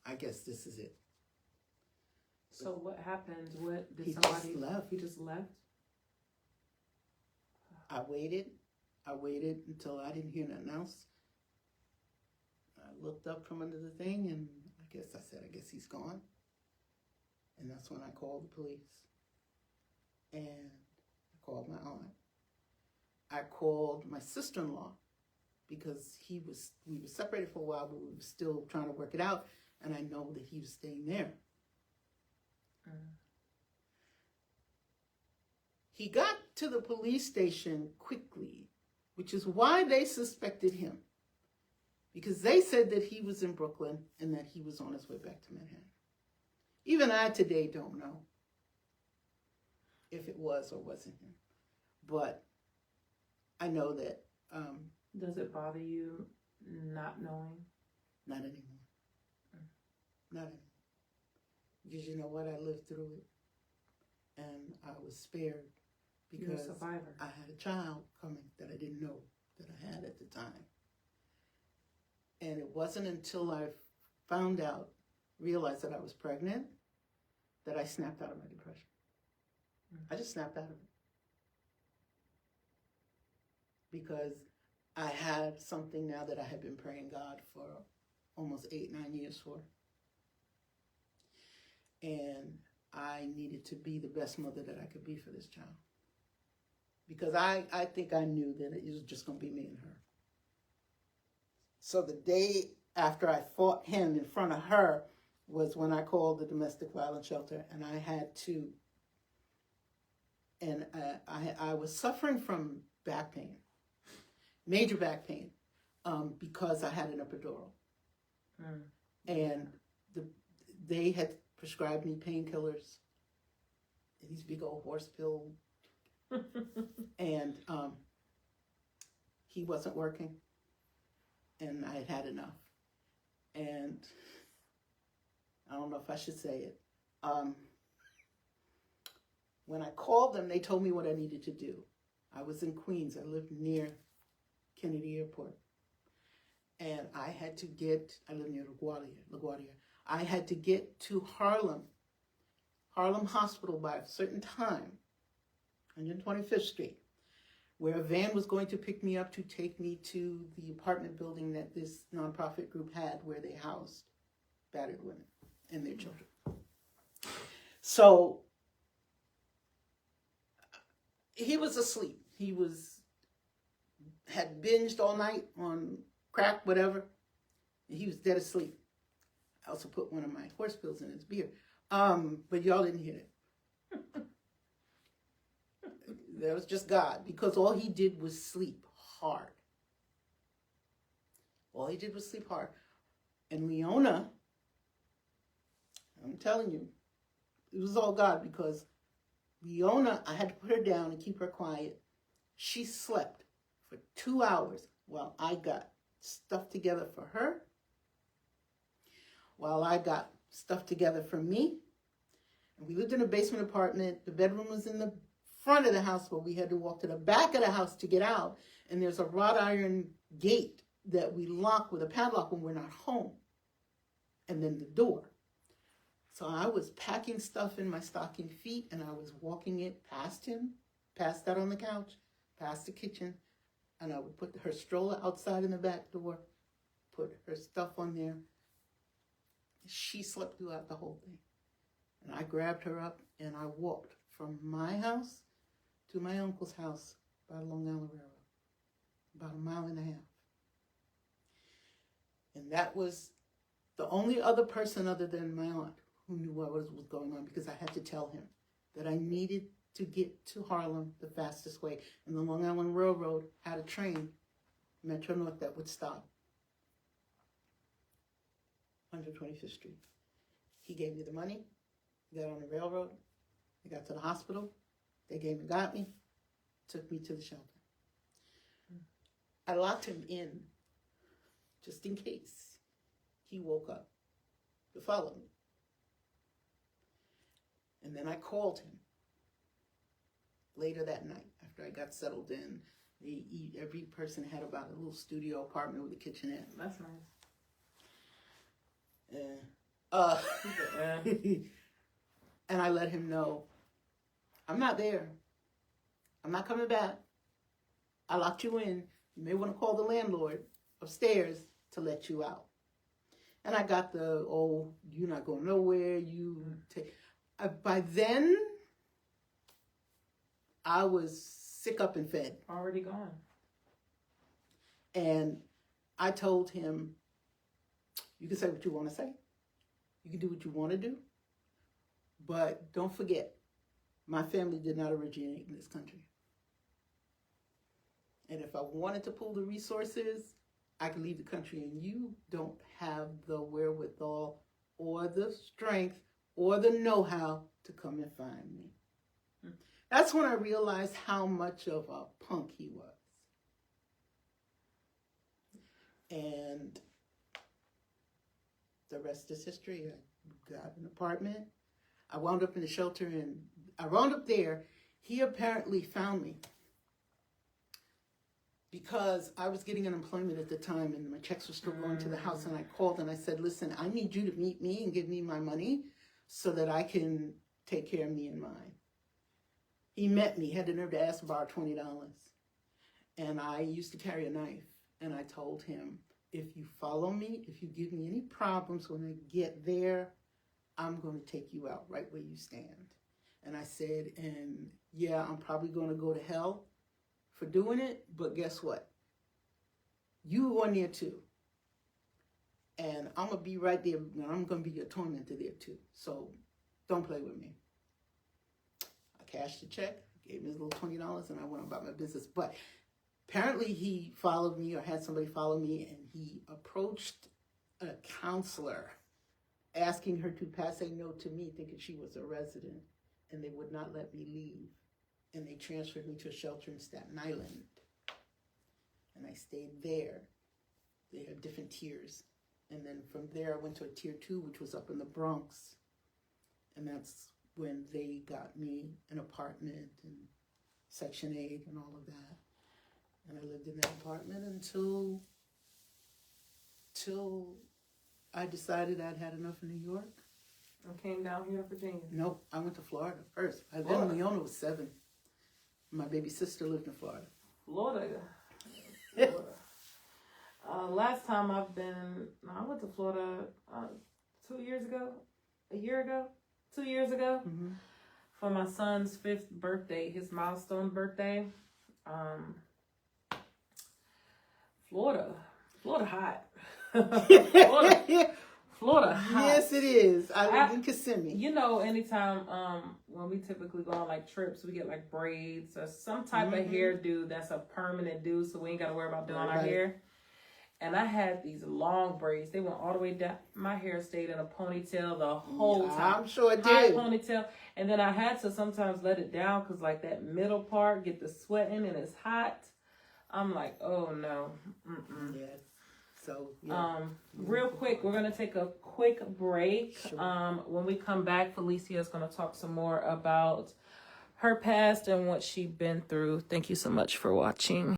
I guess this is it. So what happened? What did he somebody... just left. He just left? I waited until I didn't hear nothing else. I looked up from under the thing, and I guess he's gone. And that's when I called the police. And I called my aunt. I called my sister-in-law, because we were separated for a while, but we were still trying to work it out, and I know that he was staying there. He got to the police station quickly, which is why they suspected him, because they said that he was in Brooklyn and that he was on his way back to Manhattan. Even I today don't know if it was or wasn't him, but I know that. Does it bother you not knowing? Not anymore. Not anymore. Because you know what? I lived through it. And I was spared because You're a survivor. I had a child coming that I didn't know that I had at the time. And it wasn't until I realized that I was pregnant, that I snapped out of my depression. I just snapped out of it. Because I had something now that I had been praying God for almost 8-9 years for. And I needed to be the best mother that I could be for this child. Because I think I knew that it was just going to be me and her. So the day after I fought him in front of her was when I called the domestic violence shelter, and I had to, and I was suffering from back pain. Major back pain, because I had an epidural. And they had prescribed me painkillers, these big old horse pill, and he wasn't working, and I had had enough. And I don't know if I should say it. When I called them, they told me what I needed to do. I was in Queens. I lived near Kennedy Airport. And I live near LaGuardia. I had to get to Harlem Hospital by a certain time, 125th Street, where a van was going to pick me up to take me to the apartment building that this nonprofit group had, where they housed battered women and their children. So he was asleep. He had binged all night on crack, whatever. And he was dead asleep. I also put one of my horse pills in his beer. But y'all didn't hear it. That was just God, because all he did was sleep hard. All he did was sleep hard. And Leona, I'm telling you, it was all God, because Leona, I had to put her down and keep her quiet. She slept for 2 hours while I got stuff together for her, while I got stuff together for me. And we lived in a basement apartment. The bedroom was in the front of the house, but we had to walk to the back of the house to get out. And there's a wrought iron gate that we lock with a padlock when we're not home. And then the door. So I was packing stuff in my stocking feet, and I was walking it past him, past that on the couch, past the kitchen, and I would put her stroller outside in the back door, put her stuff on there. She slept throughout the whole thing. And I grabbed her up, and I walked from my house to my uncle's house by Long Island Railroad, about 1.5 miles. And that was the only other person other than my aunt who knew what was going on, because I had to tell him that I needed to get to Harlem the fastest way. And the Long Island Railroad had a train, Metro North, that would stop 125th Street. He gave me the money, got on the railroad, I got to the hospital, they got me, took me to the shelter. I locked him in just in case he woke up to follow me. And then I called him later that night after I got settled in. Every person had about a little studio apartment with a kitchenette. That's nice. And I let him know, I'm not there. I'm not coming back. I locked you in. You may want to call the landlord upstairs to let you out. And I got you're not going nowhere. By then, I was sick up and fed. Already gone. And I told him, you can say what you want to say. You can do what you want to do. But don't forget, my family did not originate in this country. And if I wanted to pull the resources, I could leave the country, and you don't have the wherewithal or the strength or the know-how to come and find me. That's when I realized how much of a punk he was. And the rest is history. I got an apartment. I wound up in the shelter, and I wound up there. He apparently found me because I was getting unemployment at the time, and my checks were still going to the house. And I called and I said, listen, I need you to meet me and give me my money so that I can take care of me and mine. He met me, had the nerve to ask to borrow $20. And I used to carry a knife. And I told him, if you follow me, if you give me any problems when I get there, I'm going to take you out right where you stand. And I said, and yeah, I'm probably going to go to hell for doing it, but guess what? You are near too. And I'm going to be right there, and I'm going to be your tormentor there too. So don't play with me. I cashed the check, gave him his little $20, and I went about my business. But apparently he followed me, or had somebody follow me, and he approached a counselor asking her to pass a note to me, thinking she was a resident, and they would not let me leave. And they transferred me to a shelter in Staten Island. And I stayed there. They had different tiers. And then from there, I went to a tier 2, which was up in the Bronx. And that's when they got me an apartment and Section 8 and all of that. And I lived in that apartment until I decided I'd had enough in New York. I came down here to Virginia. Nope, I went to Florida first. Then Leona was 7. My baby sister lived in Florida. Florida. Last time I went to Florida 2 years ago, a year ago, 2 years ago, for my son's 5th birthday, his milestone birthday. Florida hot. Florida hot. Yes, it is. I live in Kissimmee. You know, anytime when we typically go on like trips, we get like braids or some type of hairdo that's a permanent do, so we ain't got to worry about doing our hair. And I had these long braids. They went all the way down. My hair stayed in a ponytail the whole time. I'm sure it High did. Ponytail. And then I had to sometimes let it down because like that middle part get the sweating and it's hot. I'm like, oh no. Yes. So, yeah. Real quick, we're going to take a quick break. Sure. When we come back, Felicia is going to talk some more about her past and what she's been through. Thank you so much for watching.